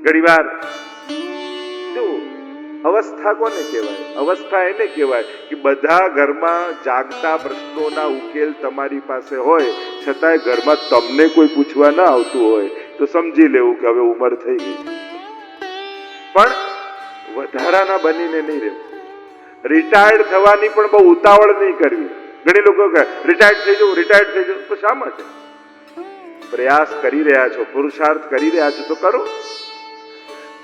ઘણીવાર જો અવસ્થા કોને કહેવાય? અવસ્થા એને કહેવાય કે બધા ઘરમાં જાગતા પ્રશ્નોના ઉકેલ તમારી પાસે હોય, છતાંય ઘરમાં તમને કોઈ પૂછવા ના આવતું હોય તો સમજી લેવું કે હવે ઉંમર થઈ ગઈ. પણ વધારાના બનીને નહીં રહેવું. રિટાયર્ડ થવાની પણ બહુ ઉતાવળ નહીં કરવી. ઘણી લોકો કહે રિટાયર્ડ થઈ જવું, રિટાયર્ડ થઈ જવું. તો શા માટે? પ્રયાસ કરી રહ્યા છો, પુરુષાર્થ કરી રહ્યા છો તો કરો.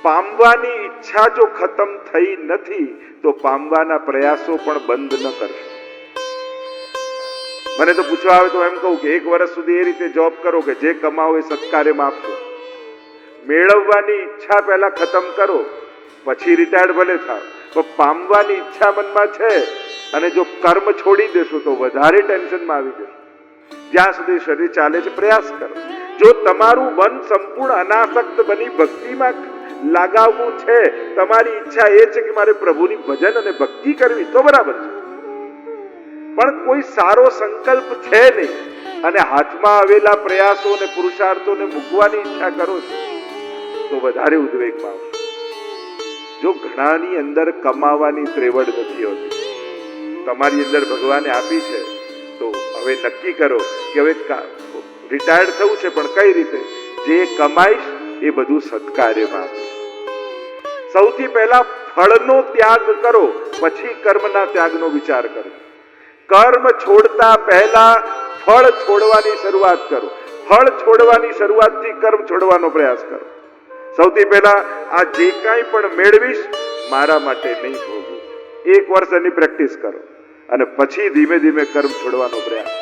પામવાની ઈચ્છા જો ખતમ થઈ નથી તો પામવાના પ્રયાસો પણ બંધ ન કરશો. મને તો પૂછવા આવે તો એમ કહું કે 1 વર્ષ સુધી એ રીતે જોબ કરો કે જે કમાવો એ સત્કાર્યમાં આપશો. મેળવવાની ઈચ્છા પહેલા ખતમ કરો, પછી રિટાયર્ડ ભલે થાવ. પણ પામવાની ઈચ્છા મનમાં છે અને જો કર્મ છોડી દેશો તો વધારે ટેન્શનમાં આવી જશો. જ્યાં સુધી શરીર ચાલે છે પ્રયાસ કરો. જો તમારું મન સંપૂર્ણ અનાસક્ત બની ભક્તિમાં લગાવવું છે, તમારી ઈચ્છા એ છે કે મારે પ્રભુની ભજન અને ભક્તિ કરવી, તો બરાબર છે. પણ કોઈ સારો સંકલ્પ છે નહીં અને હાથમાં આવેલા પ્રયાસો અને પુરુષાર્થોને મૂકવાની ઈચ્છા કરો છો તો વધારે ઉદ્વેગમાં આવશો. જો ઘણાની અંદર કમાવાની ત્રેવડ નથી હોતી, તમારી અંદર ભગવાને આપી છે, તો હવે નક્કી કરો કે હવે રિટાયર્ડ થવું છે, પણ કઈ રીતે? જે કમાઈશ એ બધું સત્કાર્યમાં આપીશ. સૌથી પહેલા ફળનો ત્યાગ કરો, પછી કર્મના ત્યાગનો વિચાર કરો. કર્મ છોડતા પહેલા ફળ છોડવાની શરૂઆત કરો. ફળ છોડવાની શરૂઆતથી કર્મ છોડવાનો પ્રયાસ કરો. સૌથી પહેલા આ જે કાંઈ પણ મેળવીશ મારા માટે નહીં ભોગવું. 1 વર્ષ એની પ્રેક્ટિસ કરો અને પછી ધીમે ધીમે કર્મ છોડવાનો પ્રયાસ.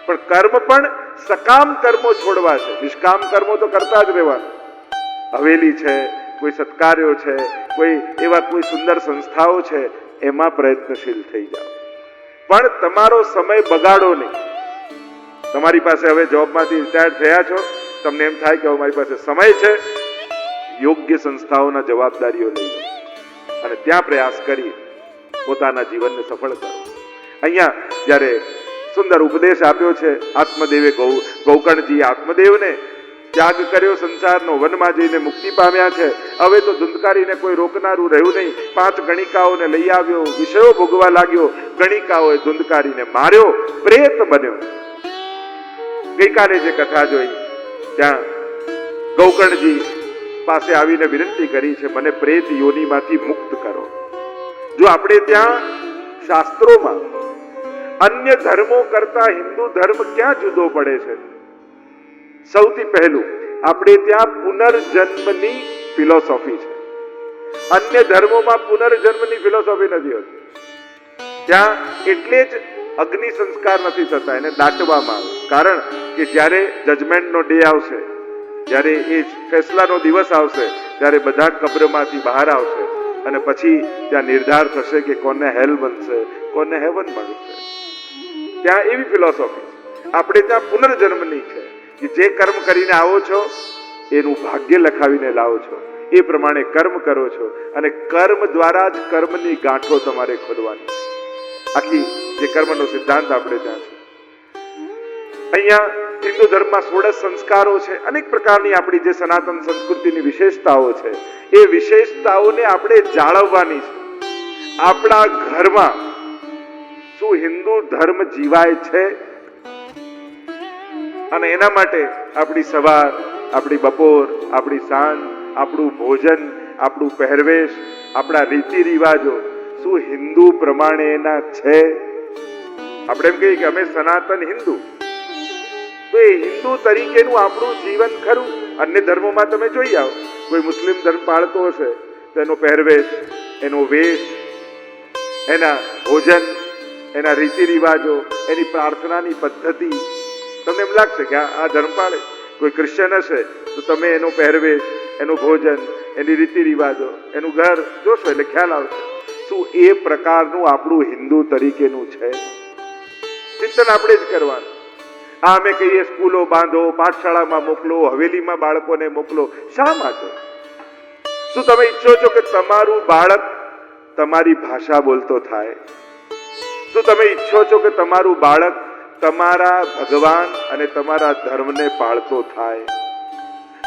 પણ કર્મ પણ સકામ કર્મો છોડવા છે, નિષ્કામ કર્મો તો કરતા જ રહેવાના. હવેલી છે, કોઈ સત્કાર્યો છે, કોઈ એવા કોઈ સુંદર સંસ્થાઓ છે, એમાં પ્રયત્નશીલ થઈ જાઓ. પણ તમારો સમય બગાડો નહીં. તમારી પાસે હવે જોબમાંથી રિટાયર્ડ થયા છો, તમને એમ થાય કે હવે મારી પાસે સમય છે, યોગ્ય સંસ્થાઓના જવાબદારીઓ લઈ લો અને ત્યાં પ્રયાસ કરી પોતાના જીવનને સફળ કરો. અહીંયા જ્યારે સુંદર ઉપદેશ આપ્યો છે આત્મદેવે, ગૌકર્ણજી આત્મદેવને ત્યાગ કર્યો સંસારનો, વનમાં જઈને મુક્તિ પામ્યા છે. હવે તો ધુંધકારીને કોઈ રોકનારું રહ્યું નહીં. 5 ગણિકાઓને લઈ આવ્યો, વિષયો ભોગવા લાગ્યો. ગણિકાઓએ ધુંધકારીને માર્યો, પ્રેત બન્યો. ગઈકાલે જે કથા જોઈ ત્યાં ગૌકર્ણજી પાસે આવીને વિનંતી કરી છે, મને પ્રેત યોનિમાંથી મુક્ત કરો. જો આપણે ત્યાં શાસ્ત્રોમાં અન્ય ધર્મો કરતા હિન્દુ ધર્મ ક્યાં જુદો પડે છે? સૌથી પહેલું આપણે ત્યાં પુનર્જન્મની ફિલોસોફી છે. અન્ય ધર્મોમાં પુનર્જન્મની ફિલોસોફી નથી હોતી. ત્યાં એટલે જ અગ્નિ સંસ્કાર નથી થતા, એને દાટવામાં આવે. કારણ કે જ્યારે જજમેન્ટનો ડે આવશે, જ્યારે એ ફેસલાનો દિવસ આવશે, ત્યારે બધા કબ્રમાંથી બહાર આવશે અને પછી ત્યાં નિર્ધાર થશે કે કોને હેલ બનશે, કોને હેવન મળશે. ત્યાં એવી ફિલોસોફી. આપણે ત્યાં પુનર્જન્મની છે કે જે કર્મ કરીને આવો છો એનું ભાગ્ય લખાવીને લાવો છો, એ પ્રમાણે કર્મ કરો છો અને કર્મ દ્વારા જ કર્મની ગાંઠો તમારે ખોલવાની. આખી જે કર્મનો સિદ્ધાંત આપણે ત્યાં છે. અહીંયા હિન્દુ ધર્મમાં 16 સંસ્કારો છે. અનેક પ્રકારની આપણી જે સનાતન સંસ્કૃતિની વિશેષતાઓ છે, એ વિશેષતાઓને આપણે જાળવવાની છે. આપણા ઘરમાં શું હિન્દુ ધર્મ જીવાય છે? અને એના માટે આપણી સવાર, આપણી બપોર, આપણી સાંજ, આપણું ભોજન, આપણું પહેરવેશ, આપણા રીતિ રિવાજો શું હિન્દુ પ્રમાણે એના છે? આપણે એમ કહીએ કે અમે સનાતન હિન્દુ, તો એ હિન્દુ તરીકેનું આપણું જીવન ખરું? અન્ય ધર્મોમાં તમે જોઈ આવો, કોઈ મુસ્લિમ ધર્મ પાળતો હશે તો એનો પહેરવેશ, એનો વેશ, એના ભોજન, એના રીતિ રિવાજો, એની પ્રાર્થનાની પદ્ધતિ, તમને એમ લાગશે કે આ ધર્મ પાળે. કોઈ ક્રિશ્ચન હશે તો તમે એનો પહેરવેશ, એનું ભોજન, એની રીતિ રિવાજો, એનું ઘર જોશો એટલે ખ્યાલ આવશે. શું એ પ્રકારનું આપણું હિન્દુ તરીકેનું છે? ચિંતન આપણે જ કરવાનું. આ અમે કહીએ સ્કૂલો બાંધો, પાઠશાળામાં મોકલો, હવેલીમાં બાળકોને મોકલો. શા માટે? શું તમે ઈચ્છો છો કે તમારું બાળક તમારી ભાષા બોલતો થાય? શું તમે ઈચ્છો છો કે તમારું બાળક તમારા ભગવાન અને તમારા ધર્મને પાળતો થાય?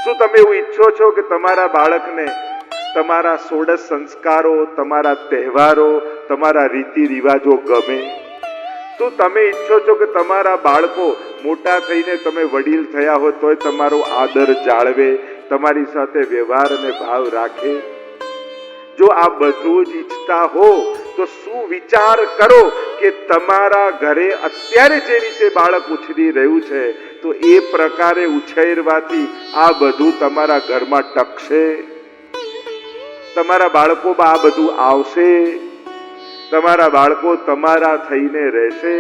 શું તમે એવું ઈચ્છો છો કે તમારા બાળકને તમારા ષોડશ સંસ્કારો, તમારા તહેવારો, તમારા રીતિ રિવાજો ગમે? શું તમે ઈચ્છો છો કે તમારા બાળકો મોટા થઈને તમે વડીલ થયા હો તોય તમારો આદર જાળવે, તમારી સાથે વ્યવહાર અને ભાવ રાખે? જો આ બધું જ ઈચ્છતા હો તો શું વિચાર કરો કે તમારા ઘરે અત્યારે જે રીતે બાળક ઉછરી રહ્યું છે તો એ પ્રકારે ઉછેરવાથી આ બધું તમારા ઘરમાં ટકશે? તમારા બાળકોમાં આ બધું આવશે? તમારા બાળકો તમારા થઈને રહેશે?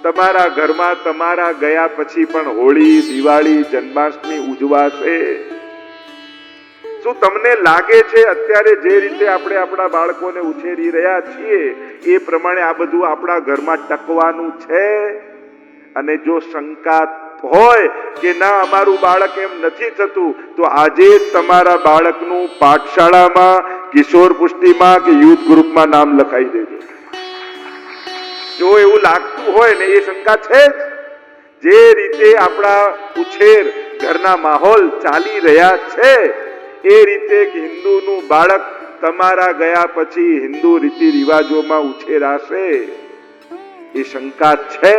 તમારા ઘરમાં તમારા ગયા પછી પણ હોળી, દિવાળી, જન્માષ્ટમી ઉજવાશે? શું તમને લાગે છે અત્યારે જે રીતે આપણે આપણા બાળકોને ઉછેરી રહ્યા છીએ એ પ્રમાણે આ બધું આપણા ઘરમાં ટકવાનું છે? અને જો શંકા હોય કે ના અમારું બાળક એમ નથી થતું તો આજે જ તમારા બાળકનું પાઠશાળામાં, કિશોર પુષ્ટિમાં કે યુથ ગ્રુપમાં નામ લખાઈ દેજો. જો એવું લાગતું હોય ને, એ શંકા છે જ, જે રીતે આપણા ઉછેર ઘરના માહોલ ચાલી રહ્યા છે એ રીતે હિન્દુનું બાળક તમારા ગયા પછી હિન્દુ રીતિ રિવાજોમાં ઉછેરાશે એ શંકા છે.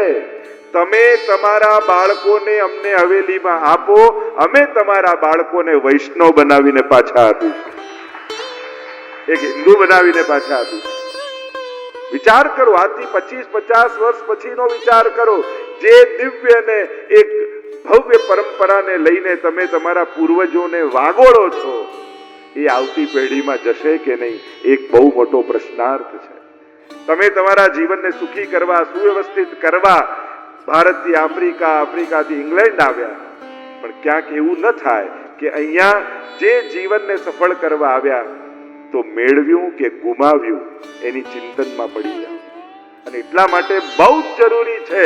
તમે તમારા બાળકોને અમને હવેલીમાં આપો, અમે તમારા બાળકોને વૈષ્ણવ બનાવીને પાછા આપીશું, એક હિન્દુ બનાવીને પાછા આપીશું. વિચાર કરો, આજથી 25-50 વર્ષ પછીનો વિચાર કરો. જે દિવ્ય ને એક ભવ્ય પરંપરાને લઈને તમે તમારા પૂર્વજોને વાગોળો છો એ આવતી પેઢીમાં જશે કે નહીં? એક બહુ મોટો પ્રશ્નાર્થ છે. તમે તમારા જીવનને સુખી કરવા, સુવ્યવસ્થિત કરવા ભારતથી આફ્રિકા, આફ્રિકાથી ઇંગ્લેન્ડ આવ્યા, પણ ક્યાંક એવું ન થાય કે અહીંયા જે જીવનને સફળ કરવા આવ્યા તો મેળવ્યું કે ગુમાવ્યું એની ચિંતનમાં પડી જાઓ. અને એટલા માટે બહુ જ જરૂરી છે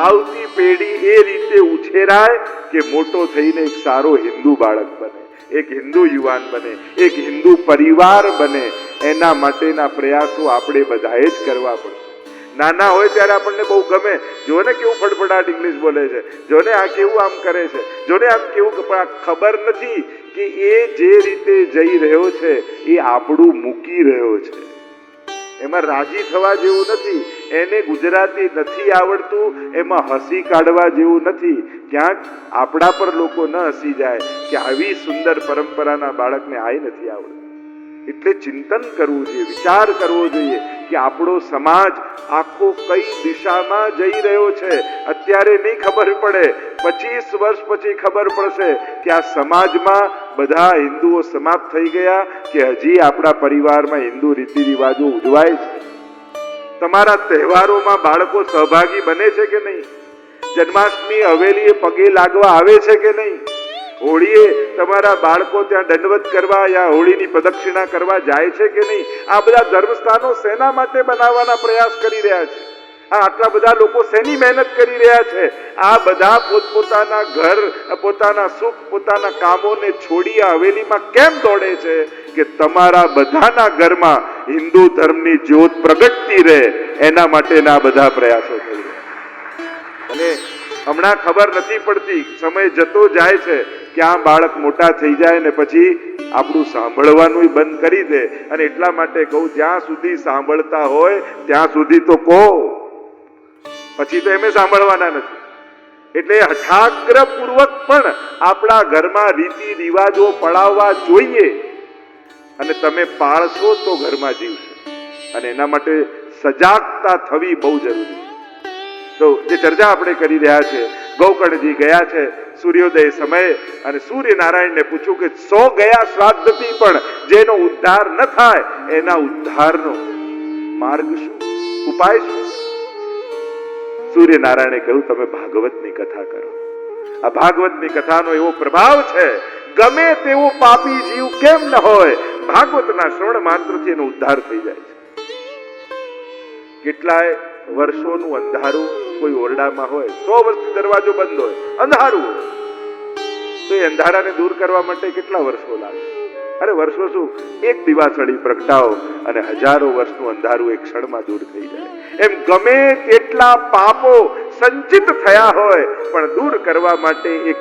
આવતી પેઢી એ રીતે ઉછેરાય કે મોટો થઈને એક સારો હિન્દુ બાળક બને, એક હિન્દુ યુવાન બને, એક હિન્દુ પરિવાર બને. એના માટેના પ્રયાસો આપણે બધાએ જ કરવા પડશે. નાના હોય ત્યારે આપણને બહુ ગમે, જો ને કેવું ફડફડાટ ઇંગ્લિશ બોલે છે, જો ને આ કેવું આમ કરે છે, જો ને આમ કેવું, પણ ખબર નથી કે એ જે રીતે જઈ રહ્યો છે એ આપણું મૂકી રહ્યો છે. એમાં રાજી થવા જેવું નથી. એને ગુજરાતી નથી આવડતું એમાં હસી કાઢવા જેવું નથી. ક્યાંક આપણા પર લોકો ન હસી જાય કે આવી સુંદર પરંપરાના બાળકને આઈ નથી આવડતું. એટલે ચિંતન કરવું જોઈએ, વિચાર કરવો જોઈએ કે આપણો સમાજ આખો કઈ દિશામાં જઈ રહ્યો છે. અત્યારે નહીં ખબર પડે, 25 વર્ષ પછી ખબર પડશે કે આ સમાજમાં બધા હિન્દુઓ સમાપ્ત થઈ ગયા કે હજી આપણા પરિવારમાં હિન્દુ રીતિ રિવાજો ઉજવાય છે. તમારા તહેવારોમાં બાળકો સહભાગી બને છે કે નહીં? જન્માષ્ટમી હવેલીએ પગે લાગવા આવે છે કે નહીં? હોળીએ તમારા બાળકો ત્યાં દંડવત કરવા યા હોળીની પ્રદક્ષિણા કરવા જાય છે કે નહીં? આ બધા ધર્મસ્થાનો શેના માટે બનાવવાના પ્રયાસ કરી રહ્યા છે? આટલા બધા લોકો શેની મહેનત કરી રહ્યા છે? આ બધા પોતપોતાના ઘર, પોતાના સુખ, પોતાના કામોને છોડી આ હવેલીમાં કેમ દોડે છે? કે તમારા બધાના ઘરમાં હિન્દુ ધર્મની જ્યોત પ્રગટતી રહે, એના માટેના બધા પ્રયાસો થઈ રહ્યા. અને હમણાં ખબર નથી પડતી, સમય જતો જાય છે, ક્યાં બાળક મોટા થઈ જાય ને પછી આપણું સાંભળવાનું બંધ કરી દે. અને એટલા માટે કહું, જ્યાં સુધી સાંભળતા હોય ત્યાં સુધી તો કહો, પછી તો એમે સાંભળવાના નથી. એટલે હઠાગ્ર પૂર્વક પણ આપણા ઘરમાં રીતિ રિવાજો પડાવવા જોઈએ. અને તમે પાળશો તો ઘરમાં જીવશે. અને એના માટે સજાગતા થવી બહુ જરૂરી છે. તો જે ચર્ચા આપણે કરી રહ્યા છે, ગૌકર્ણજી ગયા છે સૂર્યોદય સમયે અને સૂર્યનારાયણને પૂછ્યું કે 100 ગયા શ્રાદ્ધથી પણ જેનો ઉદ્ધાર ન થાય એના ઉદ્ધારનો માર્ગ શું, ઉપાય શું? સૂર્યનારાયણે કહ્યું, તમે ભાગવતની કથા કરો. આ ભાગવતની કથાનો એવો પ્રભાવ છે, ગમે તેવો પાપી જીવ કેમ ન હોય, ભાગવતના શ્રવણ માત્રથી એનો ઉદ્ધાર થઈ જાય છે. કેટલાય વર્ષોનું અંધારું કોઈ ઓરડામાં હોય, 100 વર્ષથી દરવાજો બંધ હોય, અંધારું હોય, તો એ અંધારાને દૂર કરવા માટે કેટલા વર્ષો લાગે? અરે વર્ષો શું, એક દિવાસળી પ્રગટાવો અને હજારો વર્ષનું અંધારું એક ક્ષણમાં દૂર થઈ જાય. એમ ગમે તેટલા પાપો સંચિત થયા હોય પણ દૂર કરવા માટે એક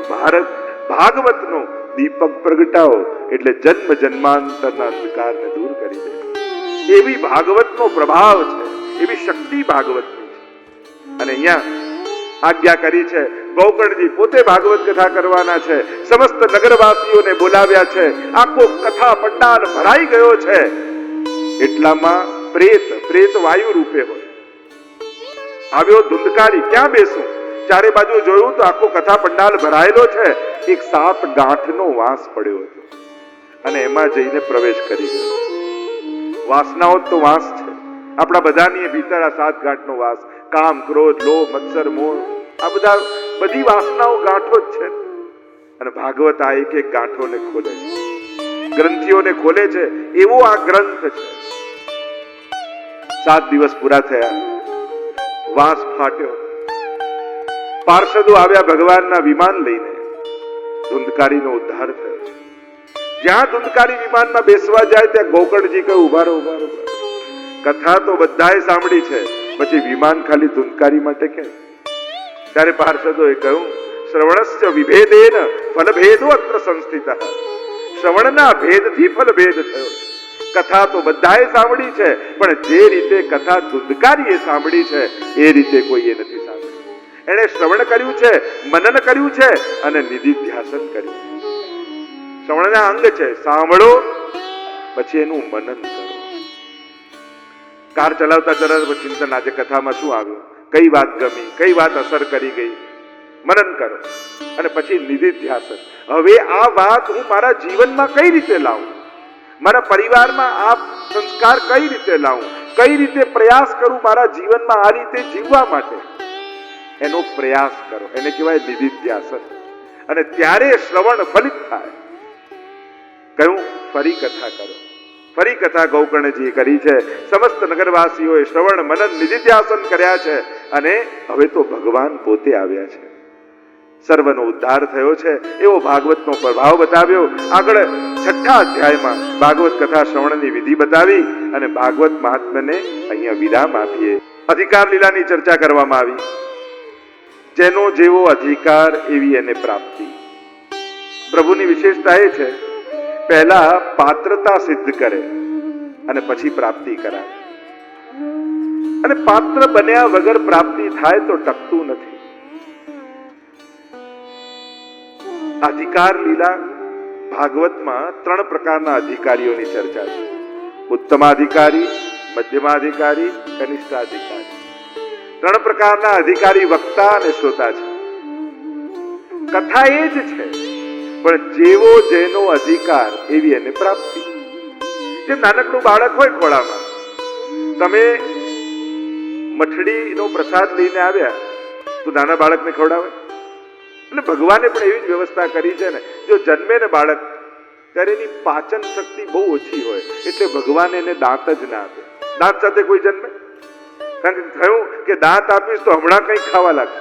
ભાગવતનો દીપક પ્રગટાવો એટલે જન્મ જન્માંતરના અંધકારને દૂર કરી દે. એવી ભાગવતનો પ્રભાવ છે, એવી શક્તિ ભાગવતની છે. અને અહીંયા આજ્ઞા કરી છે, ગોકર્ણજી પોતે ભાગવત કથા કરવાના છે, સમસ્ત નગરવાસીઓને બોલાવ્યા છે, આખો કથા પંડાલ ભરાઈ ગયો છે. એટલામાં પ્રેત વાયુ રૂપે હોય આવ્યો. ધુંધકારી ક્યાં બેસું, ચારે બાજુ જોયું તો આખો કથા પંડાલ ભરાયેલો છે. એક 7 ગાંઠનો વાસ પડ્યો હતો અને એમાં જઈને પ્રવેશ કરી ગયો. વાસનાઓ તો વાસ છે આપણા બધાની ભીતર, આ 7 ગાંઠનો વાસ. કામ, ક્રોધ, લોભ, મત્સર, મોહ, આ બધી વાસનાઓ ગાંઠો જ છે. અને ભાગવત આ એક ગાંઠોને ખોલે છે, ગ્રંથિઓને ખોલે છે. એવો આ ગ્રંથ છે. 7 દિવસ પૂરા થયા, વાસ ફાટ્યો. પાર્ષદો આવ્યા ભગવાનના વિમાન લઈને. ધુંધકારીનો ઉદ્ધાર થયો. જ્યાં ધુંધકારી વિમાનમાં બેસવા જાય ત્યાં ગોકર્ણજી કહે, ઉભા રહો, ઉભા રહો. કથા તો બધાએ સાંભળી છે, પછી વિમાન ખાલી ધુંધકારી માટે કેમ? ત્યારે પાર્ષદોએ કહ્યું, શ્રવણસ્ય વિભેદેન ફલભેદો અત્ર સંસ્થિતઃ. શ્રવણના ભેદથી ફલભેદ થયો. કથા તો બધાએ સાંભળી છે, પણ જે રીતે કથા ધુંધકારીએ સાંભળી છે એ રીતે કોઈએ નથી સાંભળી. એણે શ્રવણ કર્યું છે, મનન કર્યું છે અને નિધિધ્યાસન કર્યું. શ્રવણના અંગ છે, સાંભળો પછી એનું મનન કરો. કાર ચલાવતા ચલાવતા ચિંતન, આજે કથામાં શું આવ્યું, કઈ વાત ગમી, કઈ વાત અસર કરી ગઈ, મનન કરો. અને પછી નિધિધ્યાસન. હવે આ વાત હું મારા જીવનમાં કઈ રીતે લાવું, મારા પરિવારમાં આ સંસ્કાર કઈ રીતે લાવું, કઈ રીતે પ્રયાસ કરું મારા જીવનમાં આ રીતે જીવવા માટે, એનો પ્રયાસ કરો. એને કહેવાય નિધિધ્યાસન. અને ત્યારે શ્રવણ ફલિત થાય. કહ્યું, ફરી કથા કરો. ફરી કથા ગોકર્ણજી કરી છે. સમસ્ત નગરવાસીઓએ શ્રવણ મનન નિધિધ્યાસન કર્યા છે. અને હવે તો ભગવાન પોતે આવ્યા છે. સર્વનો ઉદ્ધાર થયો છે એવો ભાગવતનો પ્રભાવ બતાવ્યો. આગળ 6થા અધ્યાયમાં ભાગવત કથા શ્રવણની વિધિ બતાવી અને ભાગવત મહાત્મ્યને અહીંયા વિરામ આપીએ. અધિકાર લીલાની ચર્ચા કરવામાં આવી. જેનો જેવો અધિકાર એવી એને પ્રાપ્તિ. પ્રભુની વિશેષતા એ છે, પહેલા પાત્રતા સિદ્ધ કરે અને પછી પ્રાપ્તિ કરાવે. અને પાત્ર બન્યા વગર પ્રાપ્તિ થાય તો ટકતું નથી. અધિકાર લીલા ભાગવતમાં 3 પ્રકારના અધિકારીઓની ચર્ચા છે. ઉત્તમાધિકારી, મધ્યમાધિકારી, કનિષ્ઠાધિકારી. 3 પ્રકારના અધિકારી વક્તા અને શ્રોતા છે. કથા એ જ છે, પણ જેવો જેનો અધિકાર એવી એને પ્રાપ્તિ. જે નાનકડું બાળક હોય ખોળામાં, તમે મઠડીનો પ્રસાદ લઈને આવ્યા તો નાના બાળકને ખવડાવે. એટલે ભગવાને પણ એવી જ વ્યવસ્થા કરી છે ને. જો જન્મે ને બાળક ત્યારે એની પાચન શક્તિ બહુ ઓછી હોય, એટલે ભગવાન એને દાંત જ ના આપે. દાંત સાથે કોઈ જન્મે? કારણ કે થયું કે દાંત આપીશ તો હમણાં કંઈક ખાવા લાગશે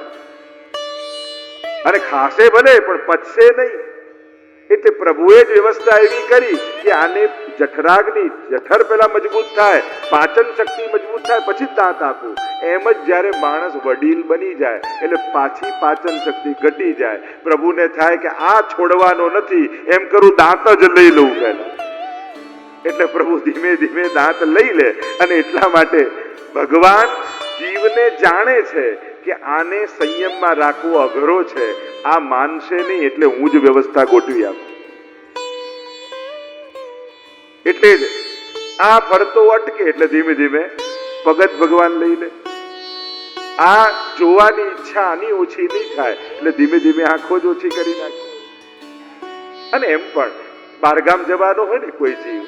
અને ખાશે ભલે પણ પચશે નહીં. એટલે પ્રભુએ જ વ્યવસ્થા એવી કરી કે આને જઠર પેલા મજબૂત થાય, પાચન શક્તિ મજબૂત થાય, પછી જ દાંત આપવું. એમ જ જ્યારે માણસ વડીલ બની જાય એટલે પાછી પાચન શક્તિ ઘટી જાય. પ્રભુને થાય કે આ છોડવાનો નથી, એમ કરું દાંત જ લઈ લઉં પહેલા. એટલે પ્રભુ ધીમે ધીમે દાંત લઈ લે. અને એટલા માટે ભગવાન જીવને જાણે છે કે આને સંયમમાં રાખવો અઘરો છે, આ માનશે નહીં, એટલે હું જ વ્યવસ્થા ગોઠવી આપું. એટલે જ આ ફરતો અટકે એટલે ધીમે ધીમે પગત ભગવાન લઈ લે. આ જોવાની ઈચ્છા આની ઓછી નહીં થાય એટલે ધીમે ધીમે આંખો જ ઓછી કરી નાખે. અને એમ પણ બહારગામ જવાનો હોય ને કોઈ જીવ,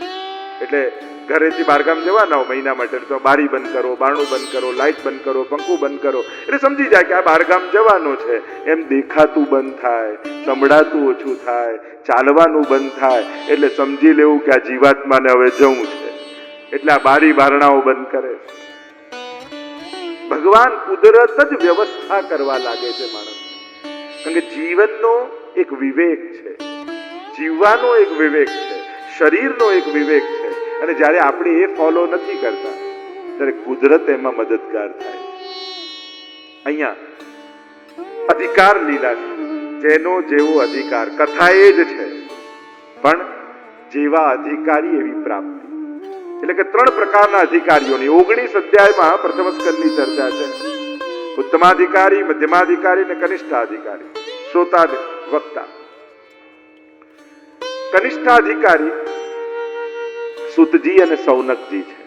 એટલે ઘરેથી બહારગામ જવાના હો મહિના માટે, તો બારી બંધ કરો, બારણું બંધ કરો, લાઈટ બંધ કરો, પંખું બંધ કરો, એટલે સમજી જાય કે આ બહારગામ જવાનો છે. એમ દેખાતું બંધ થાય, સંભળાતું ઓછું થાય, ચાલવાનું બંધ થાય, એટલે સમજી લેવું કે આ જીવાત્માને હવે જવું છે. એટલે આ બારી બારણાઓ બંધ કરે. ભગવાન કુદરત જ વ્યવસ્થા કરવા લાગે છે માણસ. કારણ કે જીવનનો એક વિવેક છે, જીવવાનો એક વિવેક છે, શરીરનો એક વિવેક છે. અને જ્યારે આપણે એ ફોલો નથી કરતા ત્યારે કુદરત એમાં મદદગાર થાય. અહીંયા અધિકાર લીલા જેનો જેવો અધિકાર, કથા એ જ છે, પણ જેવા અધિકારી એવી પ્રાપ્તિ. એટલે કે 3 પ્રકારના અધિકારીઓની 19 અધ્યાયમાં પ્રથમ સ્કંદની ચર્ચા છે. ઉત્તમાધિકારી, મધ્યમાધિકારી અને કનિષ્ઠાધિકારી, શ્રોતા વક્તા. કનિષ્ઠાધિકારી સુતજી અને સૌનકજી છે.